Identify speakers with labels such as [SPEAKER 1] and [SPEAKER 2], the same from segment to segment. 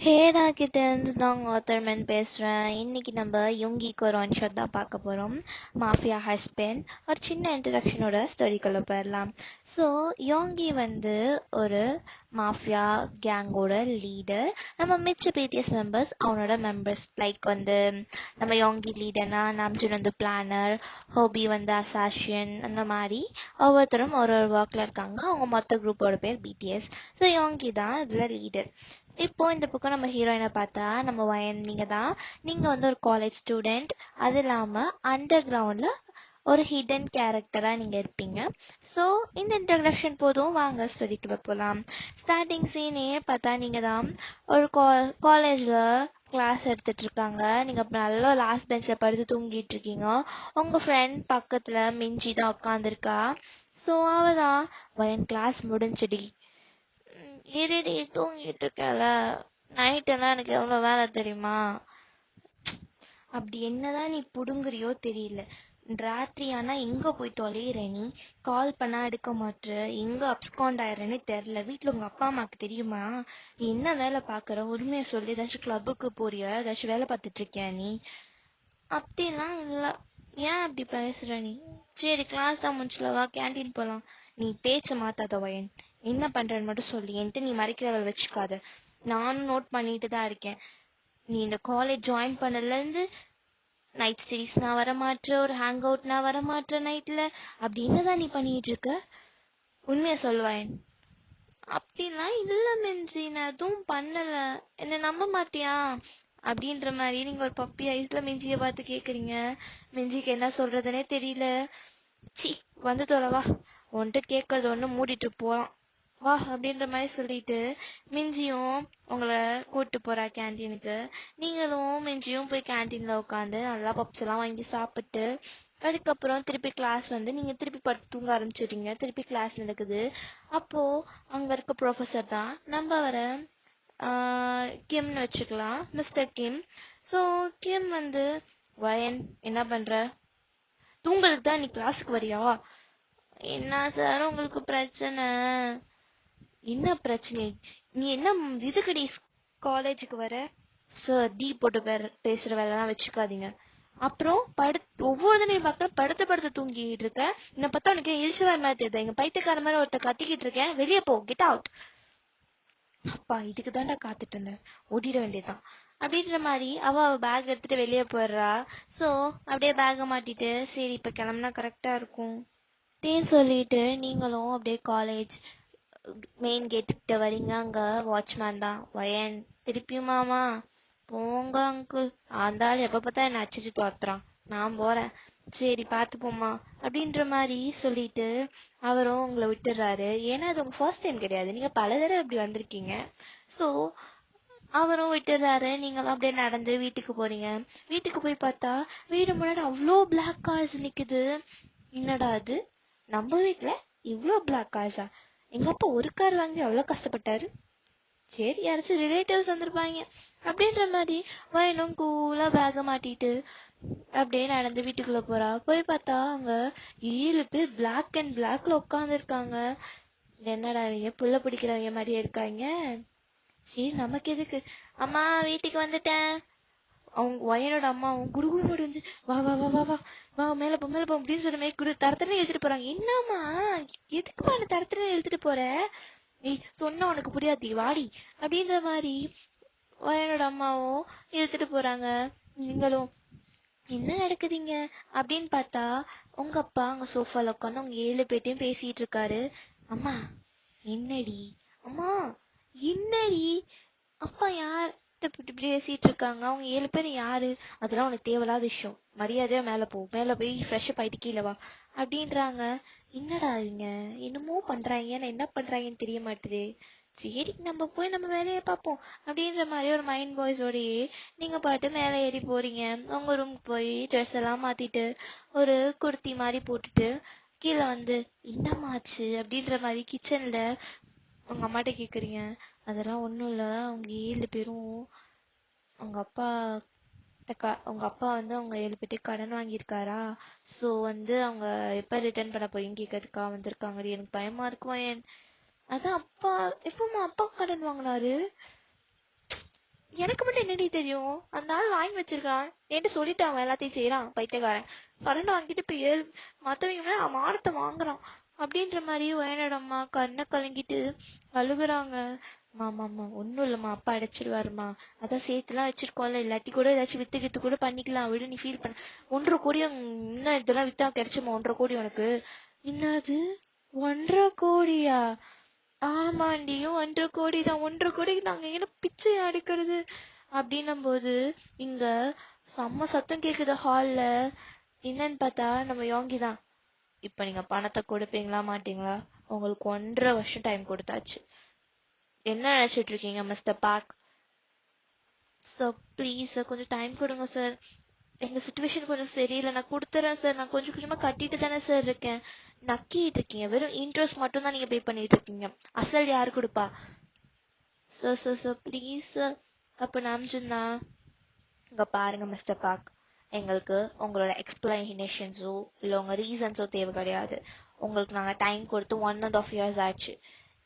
[SPEAKER 1] ஹேடா கிட்ட இருந்து தான் ஆத்தர்மேன் பேசுகிறேன். இன்னைக்கு நம்ம யோங்கிக்கு ஒரு ஒன் ஷாட் தான் பார்க்க போகிறோம். மாஃபியா ஹஸ்பண்ட் ஒரு சின்ன இன்ட்ரடக்ஷனோட ஸ்டோரிக்குள்ள போயிடலாம். ஸோ யோங்கி வந்து ஒரு மாஃபியா கேங்கோட லீடர். நம்ம மிச்ச பிடிஎஸ் மெம்பர்ஸ் அவனோட மெம்பர்ஸ். லைக் வந்து நம்ம யோங்கி லீடர்னா நாம்ஜுன் வந்து பிளானர், ஹோபி வந்து அசாஷியன், அந்த மாதிரி ஒவ்வொருத்தரும் ஒரு ஒரு ஒர்க்கில் இருக்காங்க. அவங்க மொத்த குரூப்போட பேர் பிடிஎஸ். ஸோ யோங்கி தான் இதில் லீடர். இப்போ இந்த பக்கம் நம்ம ஹீரோயினை பார்த்தா நம்ம வயன் நீங்க வந்து ஒரு காலேஜ் ஸ்டூடெண்ட். அது இல்லாம அண்டர் கிரவுண்ட்ல ஒரு ஹிடன் கேரக்டரா நீங்க இருப்பீங்க. ஸோ இந்த இன்ட்ரடக்ஷன் போதும், வாங்க ஸ்டோரிக்குள்ள போகலாம். ஸ்டார்டிங் சீனே பார்த்தா நீங்க தான் ஒரு காலேஜ்ல கிளாஸ் எடுத்துட்டு இருக்காங்க. நீங்க நல்லா லாஸ்ட் பெஞ்சில் படுத்து தூங்கிட்டு இருக்கீங்க. உங்க ஃப்ரெண்ட் பக்கத்துல மிஞ்சி தான் உட்காந்துருக்கா. ஸோ அவதான், வயன் கிளாஸ் முடிஞ்சுடி, இருடி தூங்கிட்டு இருக்கல, நைட்டெல்லாம் எனக்கு எவ்வளோ வேலை தெரியுமா, அப்படி என்னதான் நீ புடுங்குறியோ தெரியல. ராத்திரி ஆனா எங்க போய் தொலைகிற நீ, கால் பண்ணா எடுக்க மாட்ற, எங்க அப்ஸ்காண்ட் ஆயிரன்னு தெரியல, வீட்டுல உங்க அப்பா அம்மாக்கு தெரியுமா, நீ என்ன வேலை பாக்குற, உண்மையை சொல்லி ஏதாச்சும் கிளப்புக்கு போறியா, ஏதாச்சும் வேலை பார்த்துட்டு இருக்கியா நீ. அப்படிலாம் இல்ல, ஏன் அப்படி பேசுற நீ, சரி கிளாஸ் தான் முடிச்சுலவா கேண்டீன் போலாம். நீ பேச்ச மாத்தாத வயன், என்ன பண்றன்னு மட்டும் சொல்லி என்கிட்ட நீ மறைக்கிறவள் வச்சுக்காத. நானும் நோட் பண்ணிட்டு தான் இருக்கேன். நீ இந்த காலேஜ் ஜாயின் பண்ணல இருந்து நைட் ஸ்டடீஸ் நான் வரமாட்டேன், ஒரு ஹேங் அவுட் நான் வரமாட்டேன் நைட்ல, அப்படி என்னதான் நீ பண்ணிட்டு இருக்க, உண்மைய சொல்லுவாயன். அப்படிலாம் இல்ல மிஞ்சி, நான் எதுவும் பண்ணல, என்ன நம்ப மாட்டியா அப்படின்ற மாதிரி நீங்க ஒரு பப்பி ஐஸ்ல மிஞ்சிய பார்த்து கேக்குறீங்க. மிஞ்சிக்கு என்ன சொல்றதுனே தெரியல. சி, வந்து தொலைவா, உன்கிட்ட கேட்கறது ஒண்ணு மூடிட்டு போலாம் வா அப்படின்ற மாதிரி சொல்லிட்டு மிஞ்சியும் உங்களை கூட்டு போறா கேன்டீனுக்கு. நீங்களும் மிஞ்சியும் போய் கேன்டீன்ல உட்காந்து நல்லா பப்ஸ் எல்லாம் வாங்கி சாப்பிட்டு அதுக்கப்புறம் திருப்பி கிளாஸ் வந்து நீங்க திருப்பி படுத்து தூங்க ஆரம்பிச்சிடுறீங்க. திருப்பி கிளாஸ் நடக்குது. அப்போ அங்க இருக்க ப்ரொஃபஸர் தான் நம்ம வர கிம்னு வச்சுக்கலாம், மிஸ்டர் கிம். ஸோ கிம் வந்து, வயன் என்ன பண்ற, தூங்களுக்கு தான் நீ கிளாஸுக்கு வரியா, என்ன சார் உங்களுக்கு பிரச்சனை, என்ன பிரச்சனை, நீ என்ன இதுக்கடி காலேஜுக்கு வர, சார் டி போட்டு பேசுற வேலைலாம் வச்சுக்காதீங்க. அப்புறம் ஒவ்வொரு தடையும் பார்க்க படுத்து தூங்கிட்டு இருக்க, என்ன பார்த்தா உனக்கு இழிச்சவா மாதிரி தெரியுது, எங்க பைத்தியக்கார மாதிரி ஒருத்த கத்திக்கிட்டு இருக்கேன், வெளியே போ, கெட் அவுட். அப்பா இதுக்கு தாண்டா காத்துட்டு இருந்தேன், ஓடிட வேண்டியதுதான் அப்படின்ற மாதிரி அவ பேக் எடுத்துட்டு வெளியே போயிடுறா. சோ அப்படியே பேக மாட்டிட்டு சரி இப்ப கிளம்புனா கரெக்டா இருக்கும் அப்படின்னு சொல்லிட்டு நீங்களும் அப்படியே காலேஜ் மெயின் கேட் கிட்ட வரீங்க. அங்க வாட்ச்மேன் தான், வயன் திருப்பியுமாமா, போங்க அங்குள், அந்த ஆள் எப்ப பார்த்தா என்ன அடிச்சு துரத்துறான், நான் போறேன், சரி பார்த்து போமா அப்படின்ற மாதிரி சொல்லிட்டு அவரும் உங்களை விட்டுறாரு. ஏன்னா அது உங்க ஃபர்ஸ்ட் டைம் கிடையாது, நீங்க பல தடவை இப்படி வந்திருக்கீங்க. ஸோ அவரும் விட்டுறாரு. நீங்களும் அப்படியே நடந்து வீட்டுக்கு போறீங்க. வீட்டுக்கு போய் பார்த்தா வீடு முன்னாடி அவ்வளோ பிளாக் கார்ஸ் நிக்குது. என்னடா அது, நம்ம வீட்டுல இவ்வளோ பிளாக் கார்ஸா, எங்க அப்பா ஒரு கார் வாங்கி அவ்வளோ கஷ்டப்பட்டாரு, சரி யாராச்சும் ரிலேட்டிவ்ஸ் வந்திருப்பாங்க அப்படின்ற மாதிரி வயனும் கூலா பேக மாட்டிட்டு அப்படியே நடந்து வீட்டுக்குள்ள போறா. போய் பார்த்தா அங்க 7 பேர் பிளாக் அண்ட் பிளாக்ல உட்கார்ந்து இருக்காங்க. என்னடா இவங்க புள்ள பிடிக்கிறவங்க மாதிரியே இருக்காங்க, சரி நமக்கு எதுக்கு, அம்மா வீட்டுக்கு வந்துட்டேன். அவங்க வயனோட அம்மா அவங்க குடுகுடு ஓடி வந்து, வா வா வா வா வா வா மேல போ மேல போ அப்படின்னு சொன்ன மாதிரி குடு தரத்தரன்னு எழுதிட்டு போறாங்க. என்னம்மா எதுக்குமா அந்த தரத்தரன்னு எழுதிட்டு போற, நீ சொன்னா உனக்கு புரியாதி வாடி அப்படின்ற மாதிரி வயனோட அம்மாவும் இழுத்துட்டு போறாங்க. நீங்களும் என்ன நடக்குதுங்க அப்படின்னு பார்த்தா உங்க அப்பா அங்க சோஃபால உட்காந்து அவங்க 7 பேர்ட்டையும் பேசிட்டு இருக்காரு. அம்மா என்னடி, அம்மா என்னடி, அப்பா யார் இப்படி பேசிட்டு இருக்காங்க, அவங்க 7 பேர் யாரு, அதெல்லாம் உனக்கு தேவையில்லாத விஷயம், மரியாதையா மேல போ, மேல போய் ஃப்ரெஷ் அப் ஆயிட்டு கீழே வா அப்படின்றாங்க. என்னடா இவங்க என்னமோ பண்றாங்க, நான் என்ன பண்றாங்கன்னு தெரிய மாட்டுது, சரி நம்ம போய் நம்ம வேலையை பார்ப்போம் அப்படின்ற மாதிரி ஒரு மைண்ட் வாய்ஸோடயே நீங்க பாட்டு மேலே ஏறி போறீங்க. உங்க ரூமுக்கு போய் ட்ரெஸ் எல்லாம் மாத்திட்டு ஒரு குர்த்தி மாதிரி போட்டுட்டு கீழே வந்து என்னமாச்சு அப்படின்ற மாதிரி கிச்சன்ல உங்க அம்மாட்ட கேக்குறீங்க. அதெல்லாம் ஒண்ணும் இல்ல, அவங்க 7 பேரும் அவங்க அப்பா உங்க அப்பா வந்து அவங்க 7 பேர்ட்டையும் கடன் வாங்கியிருக்காரா, சோ வந்து அவங்க எப்ப ரிட்டர்ன் பண்ண போறீங்க கேட்கறதுக்காக வந்திருக்காங்கடி, எனக்கு பயமா இருக்கும். அதான் அப்பா எப்பமா அப்பா கடன் வாங்கினாரு, எனக்கு மட்டும் என்னடி தெரியும், அந்த ஆள் வாங்கி வச்சிருக்கான் என்கிட்ட சொல்லிட்டு அவன் எல்லாத்தையும் செய்யறான் பைத்தியக்காரன். கடன் வாங்கிட்டு இப்ப மத்தவங்க மேல அவன் மானத்தை வாங்குறான் அப்படின்ற மாதிரி வயனோட அம்மா கண்ணை கலங்கிட்டு அழுகுறாங்க. மாமாமா ஒன்னும் இல்லம்மா, அப்பா அடைச்சிடுவாருமா, அதான் சேர்த்துலாம் வச்சிருக்கோம்ல, இல்லாட்டி கூட ஏதாச்சும் வித்து கித்து கூட பண்ணிக்கலாம் விடு, நீ ஃபீல் பண்ண. 1.5 கோடி இன்னும் இதெல்லாம் வித்தா கிடைச்சுமா 1.5 கோடி உனக்கு? என்னது 1.5 கோடியா? ஆமாண்டி 1.5 கோடி தான். 1.5 கோடிக்கு நாங்க எங்க பிச்சை அடுக்கிறது? அப்படின்னும் போது இங்க செம்ம சத்தம் கேக்குது ஹால்ல. என்னன்னு பார்த்தா நம்ம யோங்கி தான். இப்ப நீங்க பணத்தை கொடுப்பீங்களா மாட்டீங்களா? உங்களுக்கு 1.5 வருஷம் டைம் கொடுத்தாச்சு. என்ன நினைச்சிட்டு இருக்கீங்க மிஸ்டர் பாக்? சார் ப்ளீஸ் சார் கொஞ்சம் டைம் கொடுங்க சார், எங்க சுச்சுவேஷன் கொஞ்சம் சரியில்லை, நான் கொடுத்துறேன் சார், நான் கொஞ்சம் கொஞ்சமா கட்டிட்டு தானே சார் இருக்கேன். நக்கிட்டு இருக்கீங்க, வெறும் இன்ட்ரெஸ்ட் மட்டும் தான் நீங்க பே பண்ணிட்டு இருக்கீங்க, அசல் யாரு கொடுப்பா? Sir sir sir please sir. அப்ப நாம்ஜுன்னா, இங்க பாருங்க மிஸ்டர் பாக், எங்களுக்கு உங்களோட எக்ஸ்பிளனேஷன்ஸோ இல்லை உங்க ரீசன்ஸோ தேவை கிடையாது. உங்களுக்கு நாங்க டைம் கொடுத்து 1.5 years ஆச்சு.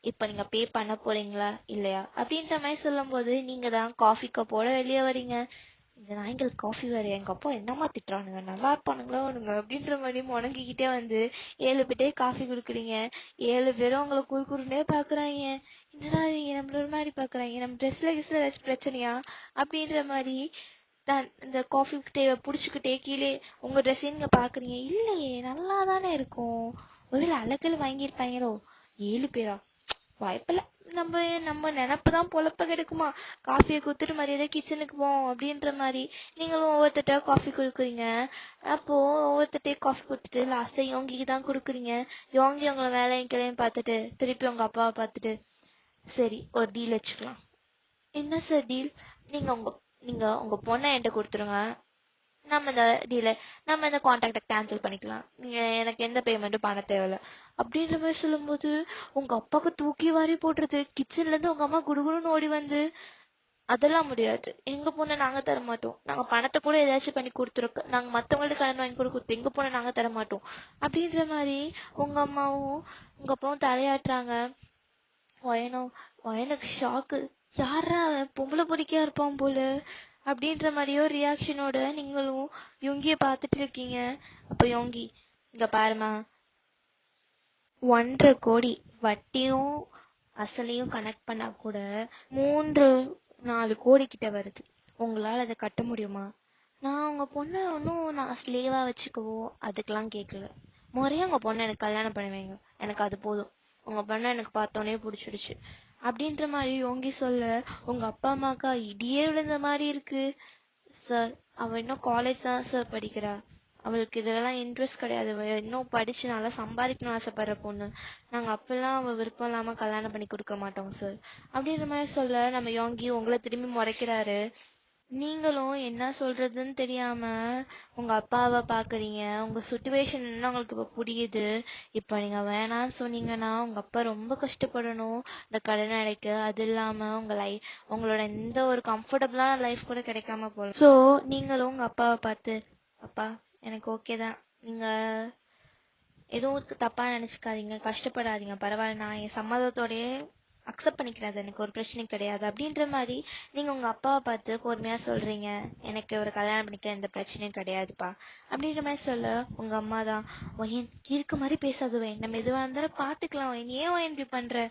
[SPEAKER 1] இப்ப நீங்க பே பண்ண போறீங்களா இல்லையா அப்படின்ற மாதிரி சொல்லும் போது நீங்க தான் காஃபி கப்போட வெளியே வரீங்க. இந்த நாய்களுக்கு காஃபி வேற, எங்க அப்பா என்னமா திட்டுறானுங்க, நல்லா இருப்பானுங்களா அவனுங்க அப்படின்ற மாதிரி முணங்கிக்கிட்டே வந்து 7 பேர்ட்டே காஃபி குடுக்குறீங்க. 7 பேரும் உங்களை குறுக்குறுனே பாக்குறாங்க. என்னடா இவங்க நம்மள ஒரு மாதிரி பாக்குறாங்க, நம்ம ட்ரெஸ்ல கிஸ்ல ஏதாச்சும் பிரச்சனையா அப்படின்ற மாதிரி தான் இந்த காஃபி டேவை புடிச்சுக்கிட்டே கீழே உங்க ட்ரெஸ்ஸையும் நீங்க பாக்குறீங்க. இல்லையே நல்லா தானே இருக்கும், ஒருவேளை அழகில் வாங்கியிருப்பாங்களோ. 7 பேரா? வாய்ப்பில்ல. நம்ம நம்ம நினப்புதான் பொழப்ப கெடுக்குமா? காஃபியை குடுத்துட்டு மரியாதை கிச்சனுக்கு போவோம் அப்படின்ற மாதிரி நீங்களும் ஒவ்வொருத்தட்டா காஃபி கொடுக்குறீங்க. அப்போ ஒவ்வொருத்தட்டையும் காஃபி கொடுத்துட்டு லாஸ்டா யோங்கிக்கு தான் கொடுக்குறீங்க. யோங்கி உங்களை வேலையும் கிளையும் பார்த்துட்டு திருப்பி உங்க அப்பாவை பார்த்துட்டு, சரி ஒரு டீல் வச்சுக்கலாம். என்ன சார் டீல்? நீங்க உங்க நீங்க உங்க பொண்ணை என்கிட்ட கொடுத்துருங்க, நம்ம இந்த டீல நம்ம இந்த கான்ட்ராக்டை கேன்சல் பண்ணிக்கலாம், நீங்க எனக்கு எந்த பேமெண்ட்டும் பண்ண தேவையில்ல அப்படின்ற மாதிரி சொல்லும்போது உங்க அப்பாவுக்கு தூக்கி வாரி போட்டுருது. கிச்சன்ல இருந்து உங்க அம்மா குடுகுடுன்னு ஓடி வந்து, அதெல்லாம் முடியாது, எங்க பொண்ணை நாங்க தர மாட்டோம், நாங்க பணத்தை கூட ஏதாச்சும் பண்ணி கொடுத்துருக்கோம், நாங்க மத்தவங்களுக்கு கடன் வாங்கி கூட கொடுத்து எங்க பொண்ணை நாங்க தர மாட்டோம் அப்படின்ற மாதிரி உங்க அம்மாவும் உங்க அப்பாவும் தலையாட்டுறாங்க. வயனுக்கு ஷாக்கு. யாரா அவன், பொம்பளை பொறிக்கையா இருப்பான் போல அப்படின்ற மாதிரியோ ரியாக்ஷனோட நீங்களும் யோங்கிய பாத்துட்டு இருக்கீங்க. அப்ப யோங்கி, இங்க பாருமா, 1.5 கோடி வட்டியும் அசலையும் கனெக்ட் பண்ணா கூட 3-4 கோடி கிட்ட வருது. உங்களால அதை கட்ட முடியுமா? நான் உங்க பொண்ணை ஒன்னும் நான் ஸ்லேவா வச்சுக்கவோ அதுக்கெல்லாம் கேட்கல. முறையா உங்க பொண்ணை எனக்கு கல்யாணம் பண்ணி வைங்க, எனக்கு அது போதும். உங்க பொண்ணை எனக்கு பார்த்தோன்னே பிடிச்சிடுச்சு அப்படின்ற மாதிரி யோங்கி சொல்ல உங்க அப்பா அம்மாக்கா இடியே விழுந்த மாதிரி இருக்கு. சார், அவ இன்னும் காலேஜ் தான் சார் படிக்கிறா, அவளுக்கு இதெல்லாம் இன்ட்ரெஸ்ட் கிடையாது, இன்னும் படிச்சு நல்லா சம்பாதிக்கணும் ஆசைப்படுற பொண்ணு, நாங்க அப்பெல்லாம் அவ விருப்பம் இல்லாம கல்யாணம் பண்ணி கொடுக்க மாட்டோம் சார் அப்படின்ற மாதிரி சொல்ல நம்ம யோங்கி உங்களை திரும்பி முறைக்கிறாரு. நீங்களும் என்ன சொல்றதுன்னு தெரியாம உங்க அப்பாவை பாக்குறீங்க. உங்க சுச்சுவேஷன் என்ன உங்களுக்கு இப்ப புரியுது. இப்ப நீங்க வேணாம்னு சொன்னீங்கன்னா உங்க அப்பா ரொம்ப கஷ்டப்படணும் இந்த கடன் அடைக்க. அது இல்லாம உங்களோட எந்த ஒரு கம்ஃபர்டபுளான லைஃப் கூட கிடைக்காம போகலாம். சோ நீங்களும் உங்க அப்பாவை பார்த்து, அப்பா எனக்கு ஓகே தான், நீங்க எதுவும் தப்பா நினைச்சுக்காதீங்க, கஷ்டப்படாதீங்க, பரவாயில்ல, நான் என் சம்மதத்தோடயே அக்செப்ட் பண்ணிக்கிறது, எனக்கு ஒரு பிரச்சனையும் கிடையாது அப்படின்ற மாதிரி நீங்க உங்க அப்பாவை பார்த்து பொறுமையா சொல்றீங்க. எனக்கு ஒரு கல்யாணம் பண்ணிக்க எந்த பிரச்சனையும் கிடையாதுப்பா அப்படின்ற மாதிரி சொல்ல உங்க அம்மா தான், ஒயன் இருக்க மாதிரி பேசாதுவேன், நம்ம எதுவா இருந்தாலும் பாத்துக்கலாம், ஏன் ஒயன் இப்படி பண்ற?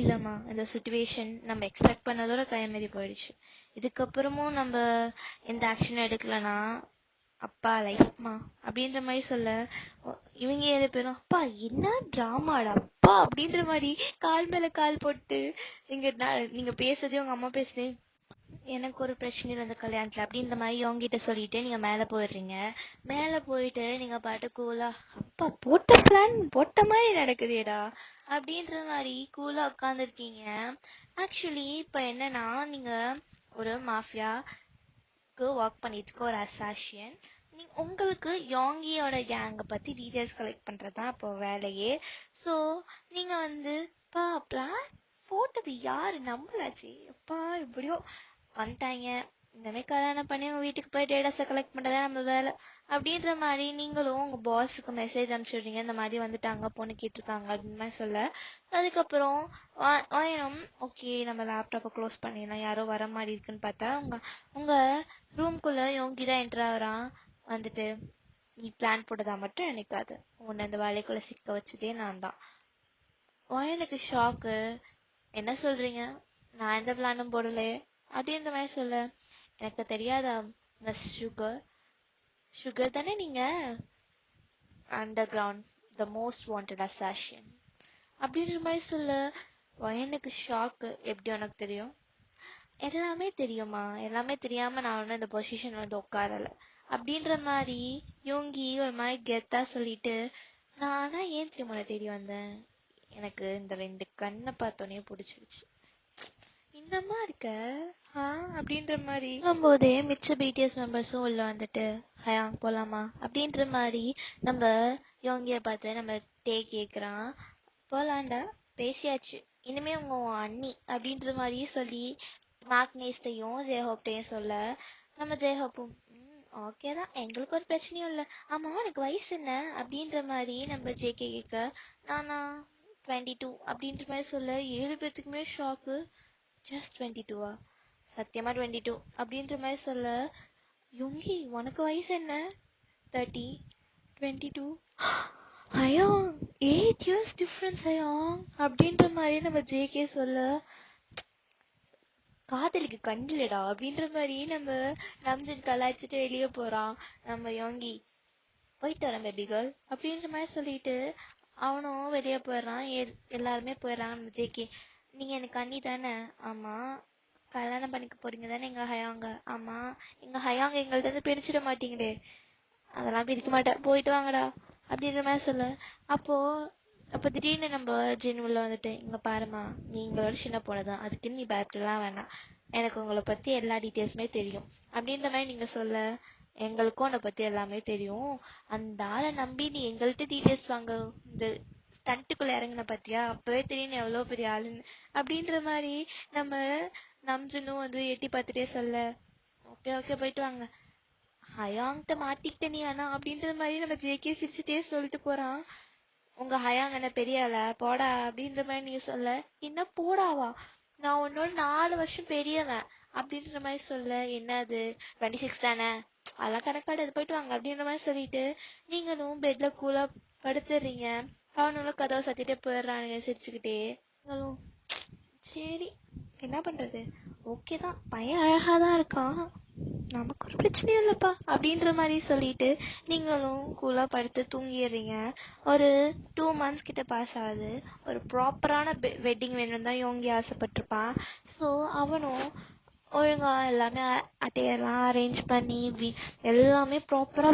[SPEAKER 1] இல்லம்மா, இந்த சுச்சுவேஷன் நம்ம எக்ஸ்பெக்ட் பண்ணதோட கைமீறி போயிடுச்சு, இதுக்கப்புறமும் நம்ம எந்த ஆக்ஷனும் எடுக்கலனா அப்பா லைஃப்மா அப்படின்ற மாதிரி சொல்ல இவங்க 7 பேரும், அப்பா என்ன டிராமாடா அப்பா அப்படின்ற மாதிரி கால் மேல கால் போட்டு, நீங்க பேசுறதே உங்க அம்மா பேசுறதே எனக்கு ஒரு பிரச்சனை இல்லை அந்த கல்யாணத்துல அப்படின்ற மாதிரி அவங்ககிட்ட சொல்லிட்டு நீங்க மேல போயிடுறீங்க. மேல போயிட்டு நீங்க பாட்டு கூலா, அப்பா போட்ட பிளான் போட்ட மாதிரி நடக்குதேடா அப்படின்ற மாதிரி கூலா உட்காந்துருக்கீங்க. ஆக்சுவலி இப்ப என்னன்னா, நீங்க ஒரு மாஃபியாக்கு ஒர்க் பண்ணிட்டு இருக்க ஒரு அசாசியன். உங்களுக்கு யோங்கியோட கேங்க பத்தி டீடைல்ஸ் கலெக்ட் பண்றதுதான் இப்போ வேலையே. ஸோ நீங்க வந்து பிளான் போட்டது யாரு, நம்பலாச்சு அப்பா, எப்படியோ வந்துட்டாங்க, இந்த மாதிரி கல்யாணம் பண்ணி உங்க வீட்டுக்கு போய் டேட்டாஸை கலெக்ட் பண்றதா நம்ம வேலை அப்படின்ற மாதிரி நீங்களும் உங்க பாஸுக்கு மெசேஜ் அனுப்பிச்சுடுறீங்க, இந்த மாதிரி வந்துட்டாங்க பொண்ணு கேட்டிருக்காங்க அப்படின்னு மாதிரி சொல்ல. அதுக்கப்புறம் ஓகே நம்ம லேப்டாப்பை க்ளோஸ் பண்ணிடலாம், யாரோ வர மாதிரி இருக்குன்னு பார்த்தா உங்க ரூம்குள்ள யோங்கி தான் என்ட்ரு ஆகிறான். வந்துட்டு நீ பிளான் போட்டதா மட்டும் நினைக்காது, உன்னை அந்த வேலைக்குள்ள சிக்க வச்சதே நான் தான். எனக்கு ஷாக்கு. என்ன சொல்றீங்க, நான் எந்த பிளானும் போடலையே அப்படின்ற மாதிரி சொல்ல. எனக்கு தெரியாதா மிஸ் சுகர், சுகர் தானே நீங்க, under ground the most wanted assassin அப்படின்ற மாதிரி சொல்ல. எனக்கு ஷாக்கு. எப்படி உனக்கு தெரியும்? எல்லாமே தெரியுமா? எல்லாமே தெரியாம நான் ஒன்றும் இந்த பொசிஷன் வந்து உட்காரல அப்படின்ற மாதிரி யோங்கி ஒரு மாதிரி கெத்தா சொல்லிட்டு, நானா ஏன் தெரியுமா தேடி வந்தேன், எனக்கு இந்த 2 கண்ணை பார்த்தோன்னே பிடிச்சிருச்சு. இன்னமா இருக்க அப்படின்ற மாதிரி போதே மிச்ச பிடிஎஸ் மெம்பர்ஸும் உள்ள வந்துட்டு ஹயாங் போலாமா அப்படின்ற மாதிரி நம்ம யோங்கிய பார்த்து நம்ம கேக்குறான். போலாண்டா, பேசியாச்சு, இனிமே உங்க அண்ணி அப்படின்ற மாதிரியே சொல்லி மார்க்னேஸ்டையும் ஜெயஹோப்டையும் சொல்ல. நம்ம ஜெயஹோப்பும் ஓகே தான், எங்களுக்கு ஒரு பிரச்சனையும் இல்லை, ஆமா எனக்கு வயசு என்ன அப்படின்ற மாதிரி நம்ம ஜேகே கேட்க. நானா 22 அப்படின்ற மாதிரி சொல்ல. 7 பேர்த்துக்குமே ஷாக்கு. ஜஸ்ட் 22வா? சத்தியமா 22 அப்படின்ற மாதிரி சொல்ல. யுங்கி உனக்கு வயசு என்ன? 30. 22. அயோங் 8 years டிஃப்ரென்ஸ் அயோங் அப்படின்ற மாதிரி நம்ம ஜேகே சொல்ல. காதலிக்கு கண்டிலடா அப்படின்ற மாதிரி நம்ம நம்ஜன் கலாய்ச்சிட்டு வெளியே போறான். நம்ம யோங்கி போயிட்டு வரேன் பேபி கேர்ள் அப்படின்ற மாதிரி சொல்லிட்டு அவனும் வெளியே போயிடுறான். எல்லாருமே போயிடுறாங்க. நம்ம ஜேகே, நீங்க எனக்கு அண்ணி தானே? ஆமா. கல்யாணம் பண்ணிக்க போறீங்க தானே எங்க ஹயாங்க? ஆமா. எங்க ஹயாங்க எங்கள்ட்ட இருந்து பிரிச்சிட மாட்டீங்களே? அதெல்லாம் பிரிக்க மாட்டேன், போயிட்டு வாங்கடா அப்படின்ற மாதிரி சொல்ல. அப்போ திடீர்னு நம்ம ஜின் உள்ள வந்துட்டு, இங்க பாருமா, நீ எங்களோட சின்ன பொண்ணுதான், அதுக்குன்னு நீ பயப்படலாம் வேணாம், எனக்கு உங்களை பத்தி எல்லா டீட்டெயில்ஸுமே தெரியும் அப்படின்ற மாதிரி நீங்க சொல்ல. எங்களுக்கும் உன்னை பத்தி எல்லாமே தெரியும், அந்த ஆளை நம்பி நீ எங்கள்கிட்ட டீட்டெயில்ஸ் வாங்க இந்த ஸ்டண்ட்டுக்குள்ள இறங்கின பத்தியா, அப்பவே தெரியும் நீ எவ்வளவு பெரிய ஆளுன்னு அப்படின்ற மாதிரி நம்ம நம்ஜனும் வந்து எட்டி பார்த்துட்டே சொல்ல. ஓகே ஓகே போயிட்டு வாங்க, ஹயாங்கிட்ட மாட்டிக்கிட்ட நீ ஆனா அப்படின்ற மாதிரி நம்ம ஜேகே சிரிச்சுட்டே சொல்லிட்டு போறான். உங்க ஹயாங் என்ன பெரிய ஆளா, போடா அப்படின்ற மாதிரி நீங்க சொல்ல. என்ன போடாவா, நான் உன்னோட 4 வருஷம் பெரியவன் அப்படின்ற மாதிரி சொல்ல. என்னது 26 தானே, அதெல்லாம் கணக்காடு, போயிட்டு வாங்க அப்படின்ற மாதிரி சொல்லிட்டு நீங்களும் பெட்ல கூலா படுத்துடுறீங்க. அவனும் கதவை சத்திட்டே போயிடுறானுங்க சிரிச்சுக்கிட்டே. சரி என்ன பண்றது, ஓகே தான், பையன் அழகாதான் இருக்கான், நமக்கு ஒரு பிரச்சனையும் இல்லப்பா அப்படின்ற மாதிரி சொல்லிட்டு நீங்களும் கூலா படுத்து தூங்கிடுறீங்க. ஒரு 2 months கிட்ட பாஸ் ஆகுது. ஒரு ப்ராப்பரான வெட்டிங் வேணும்னு தான் யோங்கி ஆசைப்பட்டிருப்பான். ஸோ அவனும் ஒழுங்கா எல்லாமே அட்டையெல்லாம் அரேஞ்ச் பண்ணி எல்லாமே ப்ராப்பரா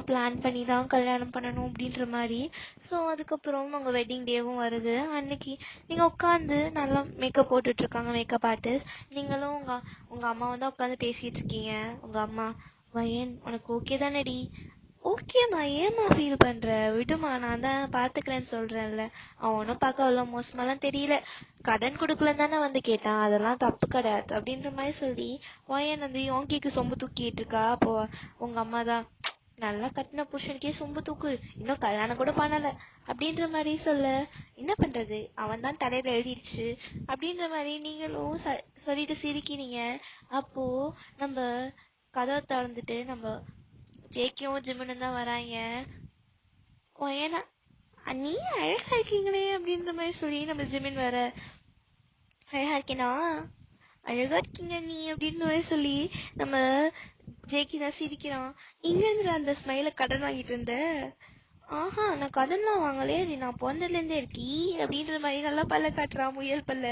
[SPEAKER 1] பிளான் பண்ணி தான் கல்யாணம் பண்ணணும் அப்படின்ற மாதிரி. ஸோ அதுக்கப்புறம் உங்க வெட்டிங் டேவும் வருது. அன்னைக்கு நீங்க உட்காந்து நல்லா மேக்கப் போட்டுட்டு இருக்காங்க மேக்கப் ஆர்டிஸ்ட். நீங்களும் உங்க அம்மா வந்து உட்காந்து பேசிட்டு இருக்கீங்க. உங்க அம்மா, வயன் உனக்கு ஓகே தானடி? ஓகேம்மா, ஏம்மா ஃபீல் பண்ற, விடுமா, நான் தான் பாத்துக்கிறேன்னு சொல்றேன்ல. அவனும் பார்க்க அவ்வளோ மோசமாலாம் தெரியல, கடன் கொடுக்கலன்னு தானே வந்து கேட்டான், அதெல்லாம் தப்பு கிடையாது அப்படின்ற மாதிரி சொல்லி வயன் வந்து யோங்கிக்கு சொம்பு தூக்கிட்டு இருக்கா. அப்போ உங்க அம்மா தான், நல்லா கட்டின புருஷனுக்கே சொம்பு தூக்கு, இன்னும் கல்யாணம் கூட பண்ணல அப்படின்ற மாதிரி சொல்ல. என்ன பண்றது, அவன் தான் தலையில எழுதிடுச்சு அப்படின்ற மாதிரி நீங்களும் சொல்லிட்டு சிரிக்கிறீங்க. அப்போ நம்ம கதவை திறந்துட்டு நம்ம ஜேகேவும் ஜிம்முன்னு தான் வராங்க. ஏன்னா நீ அழகா இருக்கீங்களே அப்படின்ற மாதிரி சொல்லி நம்ம ஜிமின் வர. அழகா இருக்கேனா, அழகா இருக்கீங்க நீ அப்படின்ற மாதிரி சொல்லி நம்ம ஜேகே தான் சிரிக்கிறான். இங்க இருந்து அந்த ஸ்மைல கடன் வாங்கிட்டு இருந்த? ஆஹா, நான் கடன்லாம் வாங்கலே, அது நான் பிறந்ததுல இருந்தே இருக்கி அப்படின்ற மாதிரி நல்லா பல்ல காட்டுறான், முயல் பல்ல.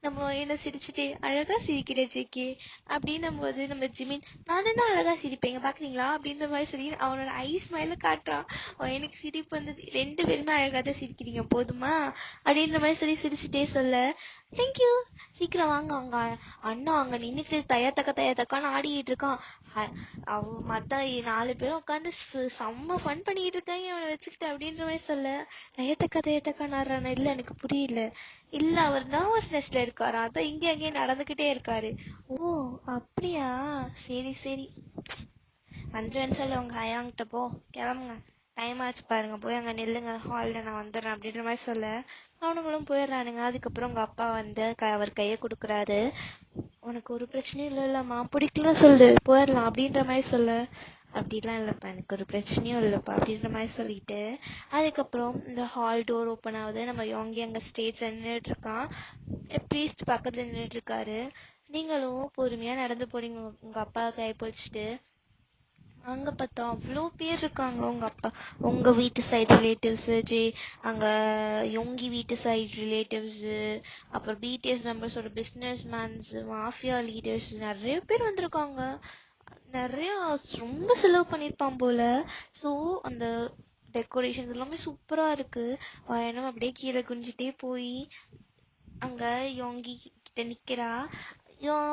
[SPEAKER 1] நம்ம என்ன சிரிச்சுட்டே, அழகா சிரிக்கிற ஜேகே அப்படின்னும் போது நம்ம ஜிமின், நானும் தான் அழகா சிரிப்பேங்க பாக்குறீங்களா அப்படின்ற மாதிரி சொல்லி அவனோட ஐஸ் மேல காட்டுறான். எனக்கு சிரிப்பு வந்தது, 2 பேருமே அழகா தான் சிரிக்கிறீங்க போதுமா அப்படின்ற மாதிரி சொல்லி சிரிச்சுட்டே சொல்ல. தேங்க்யூ சீக்கிரம் வாங்க, அவங்க அண்ணா அங்க நின்னுட்டு தக்கன்னு ஆடிக்கிட்டு இருக்கான். மத்த 4 பேரும் உட்காந்து செம்ம ஃபன் பண்ணிட்டு இருக்காங்க அவனை வச்சுக்கிட்டு அப்படின்ற மாதிரி சொல்ல. தயத்தக்கான்னு ஆடுறானா? இல்ல எனக்கு புரியல. இல்ல அவர் நர்வஸ்னஸ்ல இருக்காரு, அதான் இங்க அங்கேயும் நடந்துகிட்டே இருக்காரு. ஓ அப்படியா, சரி சரி, வந்துருவேன்னு சொல்லி உங்க ஐயாங்கிட்ட போ, கிளம்புங்க, டைம் ஆச்சு பாருங்க, போய் அங்க நில்லுங்க, ஹால்ல நான் வந்துடுறேன் அப்படின்ற மாதிரி சொல்ல அவனுங்களும் போயிடுறானுங்க. அதுக்கப்புறம் உங்க அப்பா வந்து அவர் கைய கொடுக்குறாரு. உனக்கு ஒரு பிரச்சனையும் இல்லைல்லம்மா, பிடிக்கல சொல்லு, போயிடலாம் அப்படின்ற மாதிரி சொல்ல. அப்படிலாம் இல்லப்பா, எனக்கு ஒரு பிரச்சனையும் இல்லப்பா அப்படின்ற மாதிரி சொல்லிட்டு அதுக்கப்புறம் இந்த ஹால் டோர் ஓப்பன் ஆகுது. நம்ம யோங்கி அங்க ஸ்டேஜ் நின்றுட்டு இருக்கான், ப்ரீஸ்ட் பக்கத்துல நின்றுட்டு இருக்காரு. நீங்களும் பொறுமையா நடந்து போறீங்க உங்க அப்பா கை பிடிச்சிட்டு. அங்க பார்த்தா அவ்வளோ பேர் இருக்காங்க. உங்க அப்பா, உங்க வீட்டு சைடு ரிலேட்டிவ்ஸ், அங்க யோங்கி வீட்டு சைடு ரிலேட்டிவ்ஸ், அப்புறம் பிடிஎஸ் மெம்பர்ஸோட பிஸ்னஸ் மேன்ஸ், மாஃபியா லீடர்ஸ், நிறைய பேர் வந்திருக்காங்க. நிறைய ரொம்ப செலவு பண்ணிருப்பான் போல. ஸோ அந்த டெக்கரேஷன் எல்லாமே சூப்பரா இருக்கு. வயனும் அப்படியே கீழே குனிஞ்சிட்டே போய் அங்க யோங்கி கிட்ட நிக்கிறா.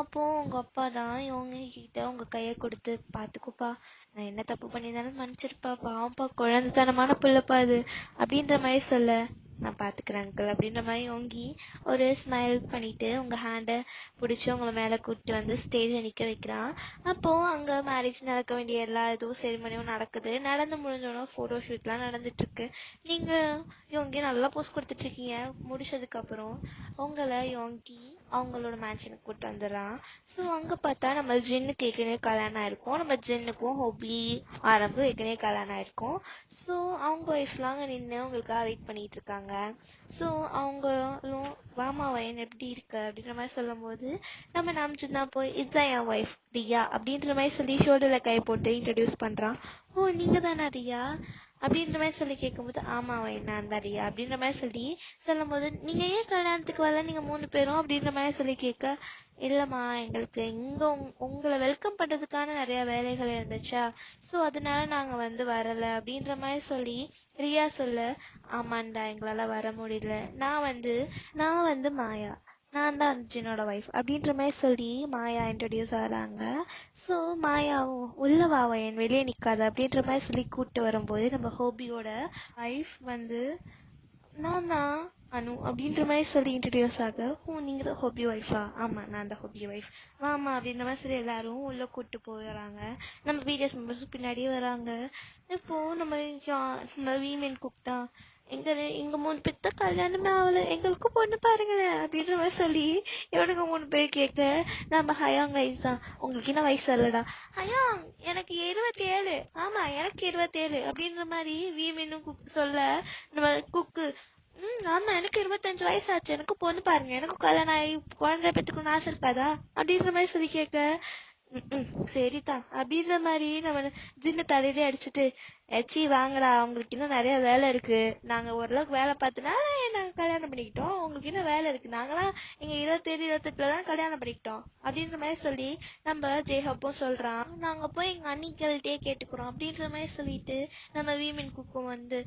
[SPEAKER 1] அப்போ உங்க அப்பா தான் யோங்கி கிட்ட உங்க கைய கொடுத்து, பாத்துக்கோப்பா, நான் என்ன தப்பு பண்ணியிருந்தாலும் மன்னிச்சிருப்பா, பாவப்பா, குழந்தைத்தனமான பிள்ளைப்பா அது அப்படின்ற மாதிரி சொல்ல. நான் பாத்துக்கிறேன் அங்கிள் அப்படின்ற மாதிரி யோங்கி ஒரு ஸ்மைல் பண்ணிட்டு உங்க ஹேண்டை பிடிச்சி உங்களை மேல கூப்பிட்டு வந்து ஸ்டேஜ்ல நிக்க வைக்கிறான். அப்போ அங்க மேரேஜ் நடக்க வேண்டிய எல்லா இதுவும் செரிமனியும் நடக்குது. நடந்து முடிஞ்சோன்னா போட்டோ ஷூட்லாம் நடந்துட்டு இருக்கு. நீங்க யோங்கி நல்லா போஸ்ட் கொடுத்துட்டு இருக்கீங்க. முடிச்சதுக்கு அப்புறம் உங்களை யோங்கி அவங்களோட மேன்ஷனுக்கு கூட்டு வந்துடுறான். ஸோ அங்க பார்த்தா நம்ம ஜின்னுக்கு ஏற்கனவே கல்யாணம் ஆயிருக்கும், நம்ம ஜின்னுக்கும் ஹோபி ஆரம்பம் ஏற்கனவே கல்யாணம் ஆயிருக்கும். ஸோ அவங்க ஒய்ஃப்லாம் அங்கே நின்று அவங்களுக்காக வெயிட் பண்ணிட்டு இருக்காங்க. ஸோ அவங்களும் வாமா வயன் எப்படி இருக்கு அப்படின்ற மாதிரி சொல்லும் போது நம்ம நாமஜின் தான் போய், இதுதான் என் ஒய்ஃப் ரியா அப்படின்ற மாதிரி சொல்லி ஷோல்டர்ல கை போட்டு இன்ட்ரடியூஸ் பண்றான். ஓ நீங்க தானா ரியா அப்படின்ற மாதிரி சொல்லி கேட்கும்போது, ஆமா வயன் நான் தான் ரியா அப்படின்ற மாதிரி சொல்லி சொல்லும் போது, நீங்க ஏன் கல்யாணத்துக்கு வரல, நீங்க 3 பேரும் அப்படின்ற மாதிரி சொல்லி கேட்க, இல்லம்மா எங்களுக்கு இங்க உங்களை வெல்கம் பண்றதுக்கான நிறைய வேலைகள் இருந்துச்சா, ஸோ அதனால நாங்க வந்து வரல அப்படின்ற மாதிரி சொல்லி ரியா சொல்ல. ஆமாண்டா எங்களால வர முடியல, நான் வந்து மாயா, நான் தான் ஜின்னோட ஒய்ஃப் அப்படின்ற மாதிரி சொல்லி மாயா இன்ட்ரடியூஸ் ஆகிறாங்க. ஸோ மாயாவும் உள்ளவா என் வெளியே நிற்காது அப்படின்ற மாதிரி சொல்லி கூப்பிட்டு வரும்போது நம்ம ஹோபியோட ஒய்ஃப் வந்து, நான் தான் அனு அப்படின்ற மாதிரி சொல்லி இன்ட்ரடியூஸ் ஆக, நீங்க தான் ஹோபி ஒய்ஃபா, ஆமா நான் தான் ஹோபி ஒய்ஃப், வாமா அப்படின்ற மாதிரி சொல்லி எல்லாரும் உள்ள கூப்பிட்டு போயிடறாங்க. நம்ம பிடிஎஸ் மெம்பர்ஸும் பின்னாடியே வராங்க. இப்போ நம்ம வீமென் குக் தான், எங்க 3 பேர்த்த கல்யாணமே ஆகல, எங்களுக்கும் பொண்ணு பாருங்களேன் அப்படின்ற மாதிரி சொல்லி இவனுங்க 3 பேர் கேட்க, நம்ம ஹயாங் வயசு தான், உங்களுக்கு என்ன வயசு இல்லடா, ஹயாங் எனக்கு 27, ஆமா எனக்கு 27 அப்படின்ற மாதிரி வீமெனும் குக் சொல்ல, நம்ம குக்கு, ஆமா எனக்கு 25 வயசாச்சு, எனக்கு பொண்ணு பாருங்க, எனக்கு கல்யாணம் ஆகி குழந்தை பெற்றுக்கணும்னு ஆசை இருக்காதா அப்படின்ற மாதிரி சொல்லி கேட்க, சரிதான் அப்படின்ற மாதிரி நம்ம ஜின்ன தலையிலே அடிச்சுட்டு, எச்சி வாங்கடா, உங்களுக்கு இன்னும் நிறைய வேலை இருக்கு, நாங்க ஓரளவுக்கு வேலை பார்த்தனால நாங்க கல்யாணம் பண்ணிக்கிட்டோம், உங்களுக்கு இன்னும் வேலை இருக்கு, நாங்களாம் எங்க 27 28 கல்யாணம் பண்ணிக்கிட்டோம் அப்படின்ற மாதிரி சொல்லி நம்ம ஜெய்ஹப்பும் சொல்றான். நாங்க போய் எங்க அண்ணிகள்கிட்டே கேட்டுக்கிறோம் அப்படின்ற மாதிரி சொல்லிட்டு நம்ம வீமென் குக்கும் வந்து,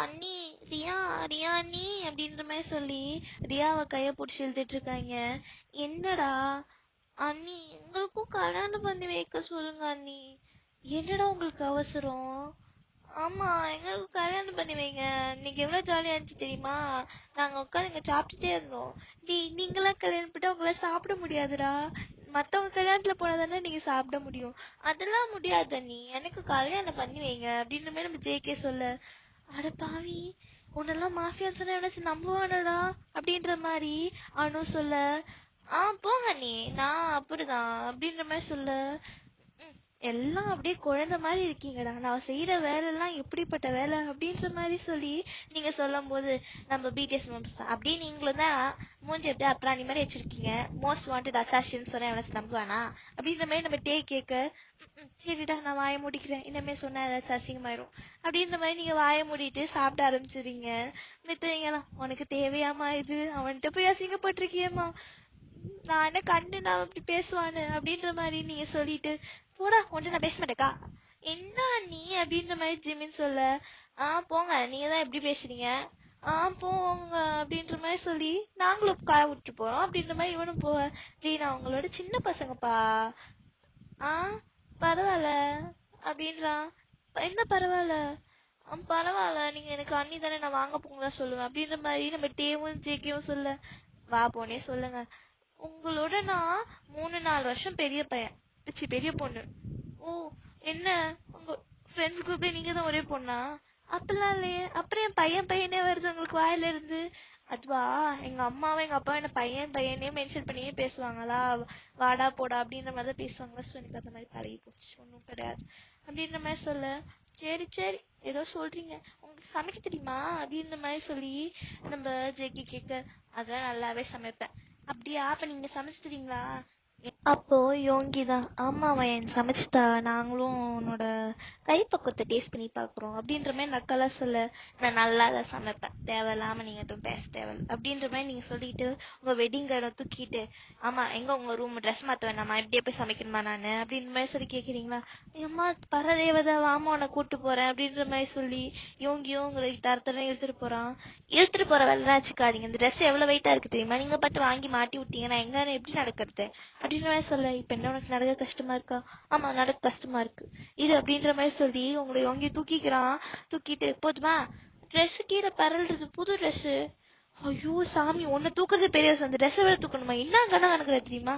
[SPEAKER 1] அண்ணி ரியா ரியா அண்ணி அப்படின்ற மாதிரி சொல்லி ரியாவை கைய பிடிச்சி இழுத்துட்டு இருக்காங்க. என்னடா அண்ணி, எங்களுக்கும் கல்யாணம் பண்ணி வைக்க சொல்லுங்க அண்ணி, என்னடா உங்களுக்கு அவசரம், ஆமா எங்களுக்கு கல்யாணம் பண்ணி வைங்க, இன்னைக்கு எவ்வளவு ஜாலியா இருந்துச்சு தெரியுமா, நாங்க உட்காந்து இங்க சாப்பிட்டுட்டே இருந்தோம், நீங்களாம் கல்யாணம் பண்ணா உங்களால சாப்பிட முடியாதுடா, மத்தவங்க கல்யாணத்துல போனாதானே நீங்க சாப்பிட முடியும், அதெல்லாம் முடியாது அண்ணி, எனக்கு கல்யாணம் பண்ணி வைங்க அப்படின்ற மாதிரி நம்ம ஜேகே சொல்ல, அட பாவி, உன்னெல்லாம் மாஃபியா சொன்ன நினைச்சு நம்புவானடா அப்படின்ற மாதிரி அனு சொல்ல, போங்க நீ, நான் அப்படிதான் அப்படின்ற மாதிரி சொல்ல, எல்லாம் அப்படியே குழந்தை மாதிரி இருக்கீங்கடா, நான் செய்யற வேலை எல்லாம் எப்படிப்பட்ட வேலை அப்படின்ற மாதிரி சொல்லி நீங்க சொல்லும் போது நம்ம பிடிஎஸ் மெம்பர்ஸ் தான், அப்படியே நீங்களும் தான் மூஞ்சி அப்படியே அப்ராணி மாதிரி வச்சிருக்கீங்க, மோஸ்ட் வாண்டட் அசாஷின்னு சொன்ன எவனாச்சும் நம்புவானா அப்படின்ற மாதிரி நம்ம டே கேட்க, சரிடா நான் வாயை மூடிக்கிறேன், இனிமே சொன்னா ஏதாச்சும் அசிங்கமாயிரும் அப்படின்ற மாதிரி நீங்க வாயை மூடிட்டு சாப்பிட ஆரம்பிச்சிடுறீங்க. மித்தவங்கலாம், உனக்கு தேவையாமா இது, அவன்கிட்ட போய் அசிங்கப்பட்டிருக்கியேம்மா, நான் என்ன கண்டு நான் அப்படி பேசுவானு அப்படின்ற மாதிரி நீங்க சொல்லிட்டு, போடா ஒன்று நான் பேச மாட்டேக்கா, என்ன நீ அப்படின்ற மாதிரி ஜிமின் சொல்ல, போங்க நீங்க தான் எப்படி பேசுறீங்க, போங்க அப்படின்ற மாதிரி சொல்லி நாங்களும் காய விட்டு போறோம் அப்படின்ற மாதிரி இவனும் போவ. நான் அவங்களோட சின்ன பசங்கப்பா. பரவாயில்ல அப்படின்றான். என்ன பரவாயில்ல? பரவாயில்ல, நீங்க எனக்கு அண்ணி தானே, நான் வாங்க போங்க தான் சொல்லுவேன் அப்படின்ற மாதிரி நம்ம டேவும் ஜேக்கியும் சொல்ல. வா போனே சொல்லுங்க. உங்களோட நான் 3-4 வருஷம் பெரிய பையன், பெரிய பொண்ணு. ஓ, என்ன உங்க ஃப்ரெண்ட்ஸ் குரூப்ல நீங்க தான் ஒரே பொண்ணா? அப்பெல்லாம் இல்லையே. அப்புறம் என் பையனே வருது உங்களுக்கு வாயில இருந்து. அதுவா, எங்க அம்மாவும் எங்க அப்பா என்ன பையனே மென்ஷன் பண்ணியே பேசுவாங்களா, வாடா போடா அப்படின்ற மாதிரி தான் பேசுவாங்க. ஸோ எனக்கு அந்த மாதிரி பழகி போச்சு, ஒன்றும் கிடையாது அப்படின்ற மாதிரி சொல்ல. சரி சரி, ஏதோ சொல்றீங்க, உங்களுக்கு சமைக்க தெரியுமா அப்படின்ற மாதிரி சொல்லி நம்ம ஜெகி கேட்க. அதெல்லாம் நல்லாவே சமைப்பேன். அப்படியா, அப்ப நீங்க சமைச்சு தரீங்களா? அப்போ யோங்கி தான், ஆமா அவன் சமைச்சுதா, நாங்களும் உன்னோட கைப்பக்குவத்தை டேஸ்ட் பண்ணி பாக்குறோம் அப்படின்ற மாதிரி நக்கலா சொல்ல. நான் நல்லா தான் சமைப்பேன், தேவையில்லாம நீங்க எதுவும் பேச தேவையில்ல அப்படின்ற மாதிரி நீங்க சொல்லிட்டு உங்க வெட்டிங் கார்டை தூக்கிட்டு, ஆமா எங்க உங்க ரூம் ட்ரெஸ் மாத்த வேணாமா, இப்படியே போய் சமைக்கணுமா நானு அப்படின்ற மாதிரி சொல்லி கேக்குறீங்களா? அம்மா பரதேவதை, வாமா உன்னை கூட்டு போறேன் அப்படின்ற மாதிரி சொல்லி யோங்கியும் உங்களை தரத்தரம் இழுத்துட்டு போற வேலை வச்சுக்காதீங்க. இந்த ட்ரெஸ் எவ்வளவு வெயிட்டா இருக்கு தெரியுமா, நீங்க பட்டு வாங்கி மாட்டி விட்டீங்கன்னா எங்க எப்படி நடக்கிறது அப்படின்ற மாதிரி சொல்ல. இப்ப என்ன உனக்கு நடக்க கஷ்டமா இருக்கா? ஆமா நடக்க கஷ்டமா இருக்கு இது அப்படின்ற மாதிரி சொல்லி உங்களை வாங்கி தூக்கிக்கிறான். தூக்கிட்டு போதுமா, ட்ரெஸ் கீழே பரல்றது, புது ட்ரெஸ். ஐயோ சாமி, உன்னை தூக்குறது பெரிய விஷயம், அந்த ட்ரெஸ்ஸை வேற தூக்கணுமா? என்ன கணக்குல தெரியுமா?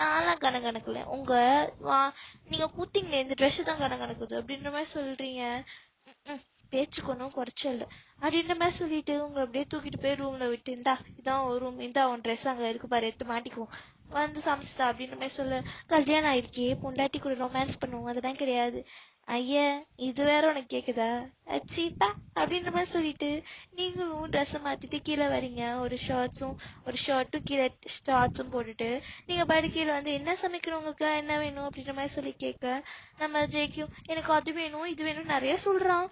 [SPEAKER 1] நான்லாம் கணக்குல உங்க நீங்க கூத்திங்களே இந்த ட்ரெஸ் தான் கணக்குது அப்படின்ற மாதிரி சொல்றீங்க. பேச்சுக்கு ஒன்றும் குறைச்சல அப்படின்ற மாதிரி சொல்லிட்டு உங்களை அப்படியே தூக்கிட்டு போய் ரூம்ல விட்டு, இதான் ஒரு ரூம், உன் ட்ரெஸ் அங்க இருக்கு பாரு, எடுத்து மாட்டிக்குவோம், வந்து சமைச்சுதா அப்படின்ற மாதிரி சொல்ல. கல்யாணம் ஆயிருக்கே, பொண்டாட்டி கூட ரொமான்ஸ் பண்ணுவோம், அதெல்லாம் கிடையாது. ஐய, இது வேற உனக்கு கேக்குதா? அச்சீப்பா அப்படின்ற மாதிரி சொல்லிட்டு நீங்களும் ட்ரெஸ் மாத்திட்டு கீழே வரீங்க. ஒரு ஷர்ட்டும் கீழே ஷார்ட்ஸும் போட்டுட்டு நீங்க பாடி கீழே வந்து, என்ன சமைக்கணும் உங்களுக்கு, என்ன வேணும் அப்படின்ற மாதிரி சொல்லி கேட்க. நம்ம ஜெயிக்கும், எனக்கு அது வேணும் இது வேணும் நிறைய சொல்றான்.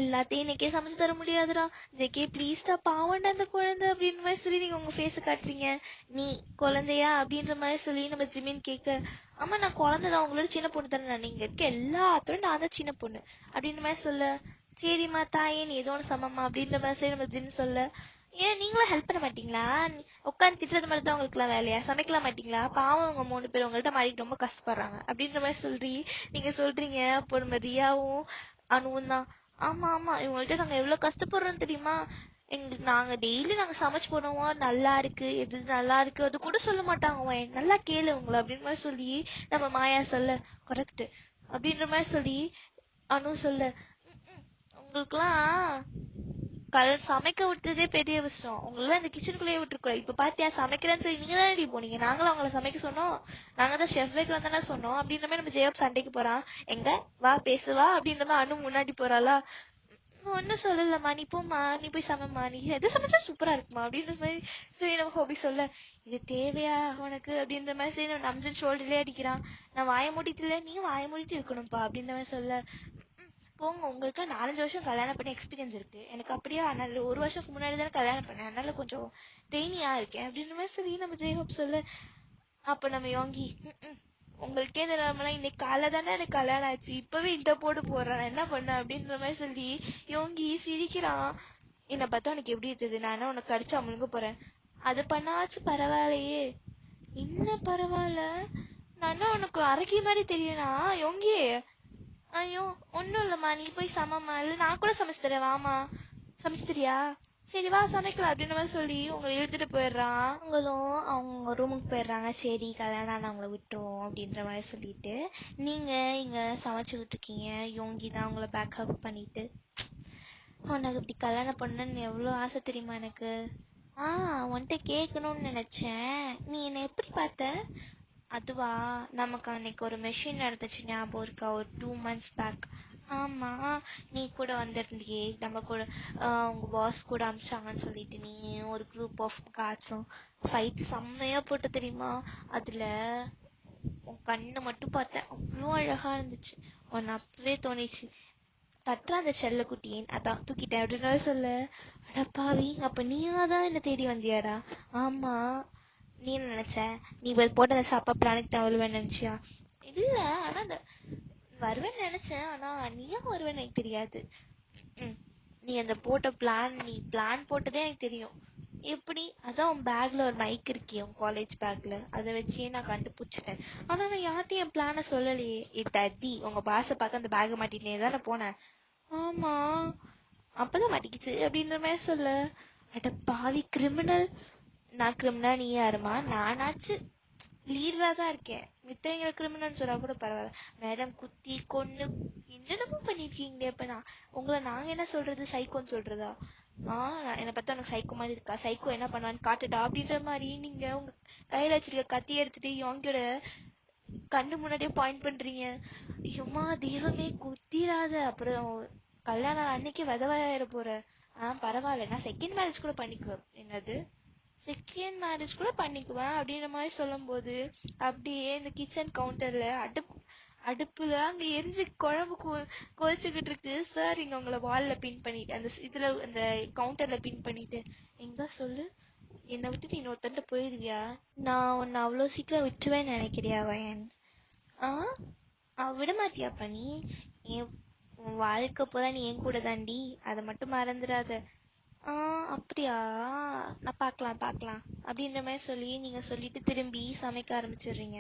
[SPEAKER 1] எல்லாத்தையும் இன்னைக்கே சமைச்சு தர முடியாதுடா ஜெகே, ப்ளீஸ்டா, பாவண்டா அந்த குழந்தை அப்படின்ற மாதிரி சொல்லி நீங்க உங்க ஃபேஸ காட்டுறீங்க. நீ குழந்தையா அப்படின்ற மாதிரி சொல்லி நம்ம ஜிமின் கேட்க. ஆமா நான் குழந்தைதான், உங்களோட சின்ன பொண்ணு தானே, நீங்க இருக்க எல்லாத்தோட நான் தான் சின்ன பொண்ணு அப்படின்ற மாதிரி சொல்ல. சரிம்மா தாயே, நீ ஏதோ ஒன்று சமம்மா அப்படின்ற மாதிரி சொல்லி நம்ம ஜின் சொல்ல. ஏன் நீங்களும் ஹெல்ப் பண்ண மாட்டீங்களா? உட்காந்து திட்டுறது மாதிரி தான் உங்களுக்கு எல்லாம் வேலையா? சமைக்கலாம் மாட்டீங்களா? பாவம் உங்க 3 பேர் உங்கள்ட்ட மாறிட்டு ரொம்ப கஷ்டப்படுறாங்க அப்படின்ற மாதிரி நீங்க சொல்றீங்க. அப்போ நம்ம ரியாவும் அனுவும் தான், ஆமா ஆமா இவங்கள்ட்ட நாங்க எவ்வளவு கஷ்டப்படுறோம் தெரியுமா, எங்களுக்கு நாங்க சமைச்சு போடுவோம், நல்லா இருக்கு எது நல்லா இருக்கு அது கூட சொல்ல மாட்டாங்க, நல்லா கேளு உங்களை அப்படின்னு மாதிரி சொல்லி நம்ம மாயா சொல்ல. கரெக்ட் அப்படின்ற மாதிரி சொல்லி அனு சொல்ல. உங்களுக்குலாம் சமைக்க விட்டதே பெரிய விஷயம், உங்களெல்லாம் இந்த கிச்சனுக்குள்ளேயே விட்டுருக்கூடாது. இப்ப பாத்தியா சமைக்கிறேன்னு சொல்லி நீங்க தானே போனீங்க, நாங்களும் அவங்கள சமைக்க சொன்னோம், நாங்க தான் ஷெஃப் வைக்கிறோம் தானே சொன்னோம் அப்படின்ற மாதிரி நம்ம ஜெயப் சண்டைக்கு போறான். எங்க வா பேசுவா அப்படின்ற மாதிரி அனு முன்னாடி போறாளா. ஒன்னும் சொல்லலம்மா, நீ போம்மா, நீ போய் சமைம்மா, நீ எது சமைச்சா சூப்பரா இருக்குமா அப்படின்ற மாதிரி சரி நம்ம ஹோபி சொல்ல. இது தேவையா உனக்கு அப்படின்ற மாதிரி சரி நம்ம நம்ஜன் ஷோல்டர்லயே அடிக்கிறான். நான் வாய மூடிட்டு இல்ல, நீயும் வாய மூடிட்டு இருக்கணும்ப்பா அப்படின்ற மாதிரி சொல்ல. போங்க, உங்களுக்கு 4-5 வருஷம் கல்யாணம் பண்ணி எக்ஸ்பீரியன்ஸ் இருக்கு, எனக்கு அப்படியே அதனால 1 வருஷத்துக்கு முன்னாடி தானே கல்யாணம் பண்ணேன், அதனால கொஞ்சம் ட்ரெயினியா இருக்கேன் அப்படின்ற மாதிரி சரி நம்ம ஜெயஹோப் சொல்ல. அப்ப நம்ம யோங்கி, உங்களுக்கே தெரியாமலாம் இன்னைக்கு காலை தானே எனக்கு கல்யாணம் ஆச்சு, இப்பவே இந்த போடு போடுறான், என்ன பண்ண அப்படின்ற மாதிரி சொல்லி யோங்கி சிரிக்கிறான். என்னை பார்த்தா உனக்கு எப்படி இருக்குது, நான் என்ன உனக்கு கடிச்சா முழுங்க போறேன், அது பண்ணாச்சு பரவாயில்லையே. என்ன பரவாயில்ல, நான் உனக்கு அரைக்கி மாதிரி தெரியனா யோங்கி? ஐயோ ஒன்னும் இல்லம்மா, நீ போய் சமம்மா, இல்லை நான் கூட சமைச்சு தரேன், வாமா சமைச்சு தரியா, சரி வா சமைக்கலாம் அப்படின்ற மாதிரி சொல்லி உங்களை இழுத்துட்டு போயிடுறான். அவங்களும் அவங்க ரூமுக்கு போயிடுறாங்க. சரி கல்யாணம் ஆனவங்களை விட்டுருவோம் அப்படின்ற மாதிரி சொல்லிட்டு நீங்க இங்க சமைச்சுக்கிட்டு இருக்கீங்க. யோங்கி தான் உங்களை பேக் ஹக் பண்ணிட்டு, உனக்கு இப்படி கல்யாணம் பண்ணணும்னு எவ்வளோ ஆசை தெரியுமா எனக்கு. உன்கிட்ட கேட்கணும்னு நினைச்சேன், நீ என்னை எப்படி பார்த்த? அதுவா, நமக்கு அன்னைக்கு ஒரு மெஷின் நடந்துச்சு ஞாபகம் இருக்கா, ஒரு 2 months பேக். ஆமா, நீ கூட வந்திருந்தியே நம்ம கூட, உங்க பாஸ் கூட அமிச்சாங்கன்னு சொல்லிட்டு நீ ஒரு குரூப் ஆஃப் கார்ட்ஸும் ஃபைட் செம்மையா போட்டு தெரியுமா. அதுல உன் கண்ணை மட்டும் பார்த்தேன், அவ்வளோ அழகா இருந்துச்சு. உன்னை அப்பவே தோணிச்சு, தட்டுற அந்த செல்ல குட்டியேன், அதான் தூக்கிட்டேன் அப்படின்ற சொல்ல. அடப்பாவி, அப்ப நீயா தான் என்ன தேடி வந்தியாடா? ஆமா. நீ என்ன நினைச்ச, நீ போட்ட அந்த சாப்பா பிளானுக்கு நான் வருவேன்னு நினைச்சியா? இல்ல, ஆனா அந்த வருவேன்னு நினைச்சேன், ஆனா நீயா வருவேன்னு எனக்கு தெரியாது. நீ அந்த போட்ட பிளான், நீ பிளான் போட்டதே எனக்கு தெரியும். எப்படி? அதான் உன் பேக்ல ஒரு மைக் இருக்கே, உன் காலேஜ் பேக்ல, அதை வச்சே நான் கண்டுபிடிச்சிட்டேன். ஆனா நான் யார்ட்டையும் என் பிளான சொல்லலையே. தத்தி, உங்க பாச பார்க்க அந்த பேக மாட்டினே தானே போனேன். ஆமா, அப்பதான் மாட்டிக்கிச்சு அப்படின்ற மாதிரி சொல்ல. அட பாவி கிரிமினல். நான் கிரிமினல், நீ யாருமா? நானாச்சு லீடரா தான் இருக்கேன். மித்தவங்க கிரிமினல் சொல்றா கூட பரவாயில்ல. மேடம் குத்தி கொன்னு என்னென்னமோ பண்ணிருக்கீங்களே. அப்ப நான் உங்களை நாங்க என்ன சொல்றது, சைக்கோன்னு சொல்றதா? என்னை பார்த்தா உனக்கு சைக்கோ மாதிரி இருக்கா? சைக்கோ என்ன பண்ணுவான்னு காட்டுடா அப்படின்ற மாதிரி நீங்க உங்க கையில வச்சிருக்க கத்தி எடுத்துட்டு இவங்களோட கண்ணு முன்னாடியே பாயிண்ட் பண்றீங்க. ஐயோமா தெய்வமே, குத்திராத, அப்புறம் கல்யாணம் அன்னைக்கு விதவாயிர போற. பரவாயில்ல, நான் செகண்ட் மேரேஜ் கூட பண்ணிக்குவேன். என்னது செகண்ட் மேரேஜ் கூட பண்ணிக்குவேன் அப்படின்ற மாதிரி சொல்லும் போது அப்படியே இந்த கிச்சன் கவுண்டர்ல அடுப்புல அங்க எரிஞ்சு குழம்பு கொதிச்சுக்கிட்டு இருக்கு சார். இங்க உங்களை வால்ல பின் பண்ணிட்டு, அந்த இதுல அந்த கவுண்டர்ல பின் பண்ணிட்டு, எங்க சொல்லு, என்னை விட்டுட்டு இன்னொருத்தண்ட போயிருவியா? நான் உன்னை அவ்வளவு சீக்கிரம் விட்டுருவேன்னு நினைக்கிறியா வயன்? விட மாட்டியாப்பா நீ? என் உன் வாழ்க்கை பூரா நீ என் கூட தாண்டி, அதை மட்டும் மறந்துடாத. அப்படியா? நான் பார்க்கலாம் பார்க்கலாம் அப்படின்ற மாதிரி சொல்லி நீங்க சொல்லிட்டு திரும்பி சமைக்க ஆரம்பிச்சிடுறீங்க.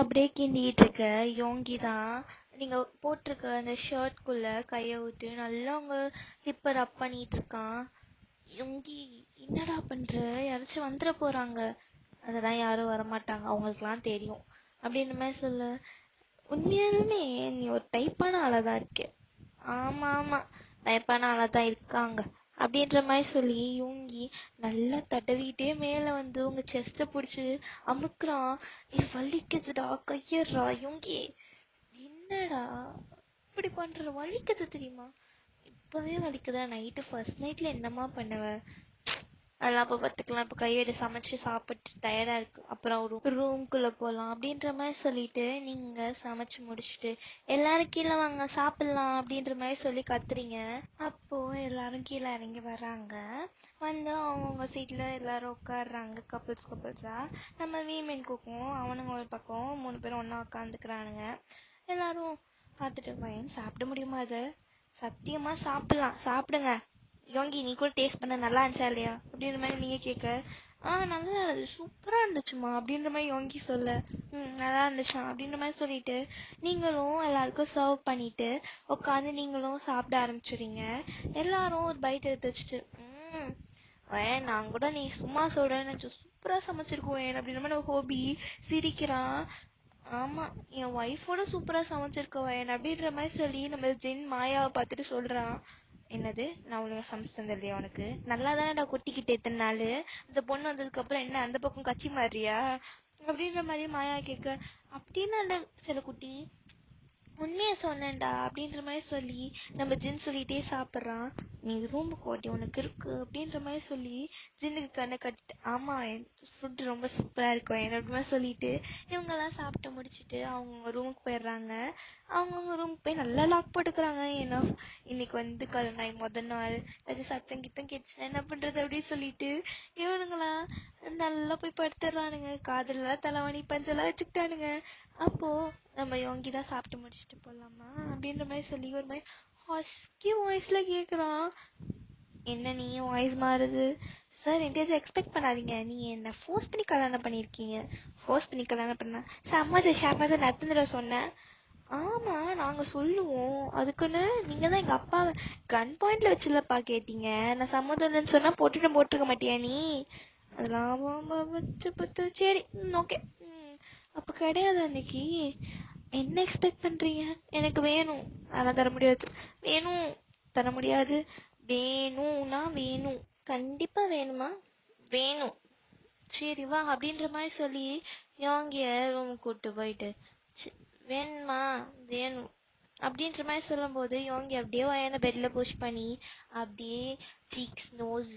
[SPEAKER 1] அப்படியே கிண்டிட்டு இருக்க யோங்கி தான் நீங்க போட்டிருக்க அந்த ஷர்ட்குள்ள கைய விட்டு நல்லா உங்க ஹிப்ப ரப் பண்ணிட்டு இருக்கான். யோங்கி, என்னடா பண்ற? யாராச்சும் வந்துட போறாங்க. அதெல்லாம் யாரும் வரமாட்டாங்க, அவங்களுக்குலாம் தெரியும் அப்படின்ற மாதிரி சொல்ல. உண்மையாலுமே நீ ஒரு டைப்பான ஆளாதான் இருக்க. ஆமா ஆமா, டைப்பான ஆளாதான் இருக்காங்க அப்படின்ற மாதிரி சொல்லி யோங்கி நல்லா தடவிட்டே மேல வந்து உங்க செஸ்ட புடிச்சு அமுக்குறான். வலிக்குதுடா, கையறா யோங்கி. என்னடா இப்படி பண்ற? வலிக்குது தெரியுமா? இப்பவே வலிக்குதா? நைட்டு ஃபர்ஸ்ட் நைட்ல என்னமா பண்ணுவ? அதெல்லாம் அப்ப பாத்துக்கலாம். இப்ப கையெடு, சமைச்சு சாப்பிட்டு டயர்டா இருக்கு, அப்புறம் ஒரு ரூம்குள்ள போலாம் அப்படின்ற மாதிரி சொல்லிட்டு நீங்க சமைச்சு முடிச்சுட்டு எல்லாரும் கீழே வாங்க சாப்பிடலாம் அப்படின்ற மாதிரி சொல்லி கத்துறீங்க. அப்போ எல்லாரும் கீழே இறங்கி வர்றாங்க. வந்து அவங்கவுங்க சீட்ல எல்லாரும் உட்காடுறாங்க, கப்புள்ஸா. நம்ம வீமென் குக்கும் அவனுங்க ஒரு பக்கம் 3 பேரும் ஒன்னா உட்காந்துக்கிறானுங்க. எல்லாரும் பார்த்துட்டு, பையன் சாப்பிட முடியுமா? அது சத்தியமா சாப்பிடலாம், சாப்பிடுங்க. யோங்கி, நீ கூட டேஸ்ட் பண்ண நல்லா இருந்துச்சா இல்லையா அப்படின்ற மாதிரி நீங்க கேட்க, நல்லா இருந்துச்சு, சூப்பரா இருந்துச்சுமா அப்படின்ற மாதிரி யோங்கி சொல்ல, நல்லா இருந்துச்சா அப்படின்ற மாதிரி சொல்லிட்டு நீங்களும் எல்லாருக்கும் சர்வ் பண்ணிட்டு உட்காந்து நீங்களும் சாப்பிட ஆரம்பிச்சிடுறீங்க. எல்லாரும் ஒரு பைட் எடுத்து வச்சுட்டு, நான் கூட நீ சும்மா சொல்றேன்னு சூப்பரா சமைச்சிருக்கோம் அப்படின்ற மாதிரி ஹோபி சிரிக்கிறான். ஆமா, என் ஒய்ஃபோட சூப்பரா சமைச்சிருக்க வயன் அப்படின்ற மாதிரி சொல்லி நம்ம ஜென் மாயாவை பார்த்துட்டு சொல்றான். என்னது, நான் ஒழுங்கா சமைச்சு தந்தது உனக்கு? நல்லா தானடா கொட்டிக்கிட்டு இத்தனை நாள், அந்த பொண்ணு வந்ததுக்கு அப்புறம் என்ன அந்த பக்கம் கட்சி மாறியா அப்படின்ற மாதிரி மாயா கேட்க, அப்படின்னு இல்ல செல்லக்குட்டி, உண்மைய சொன்னேன்டா அப்படின்ற மாதிரி சொல்லி நம்ம ஜின் சொல்லிட்டே சாப்பிட்றான். நீ ரூமுக்கு ஓட்டி உனக்கு இருக்கு அப்படின்ற மாதிரி சொல்லி ஜின்னுக்கு கண்ணை கட்டிட்டு, ஆமா ஃபுட் ரொம்ப சூப்பரா இருக்கும் என்னோட சொல்லிட்டு இவங்கெல்லாம் சாப்பிட்டு முடிச்சுட்டு அவங்கவுங்க ரூமுக்கு போயிடுறாங்க. அவங்கவுங்க ரூமுக்கு போய் நல்லா லாக் போட்டுக்கிறாங்க. ஏன்னா இன்னைக்கு வந்து முதல் நாள், அது சத்தம் கித்தம் கேட்டுச்சுன்னா என்ன பண்றது அப்படின்னு சொல்லிட்டு இவனுங்களாம் நல்லா போய் படுத்துடுறானுங்க. காதெல்லாம் தலைவாணி பஞ்செல்லாம் வச்சுக்கிட்டானுங்க. அப்போ நம்ம யோங்கி தான் சாப்பிட்டு முடிச்சுட்டு போலாமா அப்படின்ற மாதிரி சொல்லி ஒரு மாதிரி ஹஸ்கி வாய்ஸ்ல கேக்குறான். என்ன நீ வாய்ஸ் மாறுது? சார் என்கிட்ட எக்ஸ்பெக்ட் பண்ணாதீங்க, நீ என்ன ஃபோர்ஸ் பண்ணி கல்யாணம் பண்ணிருக்கீங்க. ஃபோர்ஸ் பண்ணி கல்யாணம் பண்ண சம்மத நத்துந்துட சொன்னேன். ஆமா, நாங்க சொல்லுவோம், அதுக்குன்னு நீங்க தான் எங்க அப்பா கன் பாயிண்ட்ல வச்சுலப்பா கேட்டீங்க. நான் சம்மதம்னு சொன்னா போட்டுருக்க மாட்டியா நீ? அதெல்லாம் சரி, ஓகே. அப்ப கிடையாது அன்னைக்கு. என்ன எக்ஸ்பெக்ட் பண்றீங்க? எனக்கு வேணும், அதெல்லாம் தர முடியாது. வேணும், தர முடியாது. வேணும்னா வேணும், கண்டிப்பா வேணுமா? வேணும், சரி வா அப்படின்ற மாதிரி சொல்லி யோங்கிய ரூமுக்கு கூட்டு போயிட்டு, வேணுமா? வேணும் அப்படின்ற மாதிரி சொல்லும் போது யோங்கி அப்படியே வயன பெட்ல புஷ் பண்ணி அப்படியே சீக்ஸ், நோஸ்,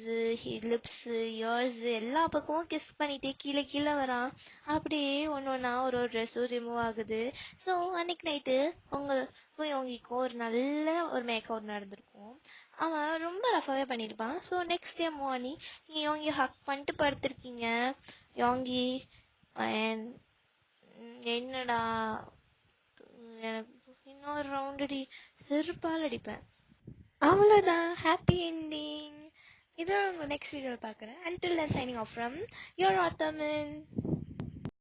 [SPEAKER 1] லிப்ஸ், இயர்ஸ் எல்லா பக்கமும் கிஸ் பண்ணிட்டே கீழே கீழே வரான். அப்படியே ஒன்னொன்னா ஒரு ட்ரெஸ்ஸும் ரிமூவ் ஆகுது. ஸோ அன்னைக்கு நைட்டு உங்களுக்கும் யோங்கிக்கும் ஒரு நல்ல ஒரு மேக் அவுட் நடந்திருக்கும். அவன் ரொம்ப ரஃபாவே பண்ணியிருப்பான். ஸோ நெக்ஸ்ட் டே மார்னிங் நீங்கள் யோங்கி ஹக் பண்ணிட்டு படுத்திருக்கீங்க. யோங்கி, என்னடா எனக்கு இன்னொரு ரவுண்டடி, செருப்பால் அடிப்பேன். அவ்வளோதான், ஹாப்பி என்டிங். இதோ உங்க நெக்ஸ்ட் வீடியோவில் பார்க்குறேன். Until then, signing off from your Ottoman.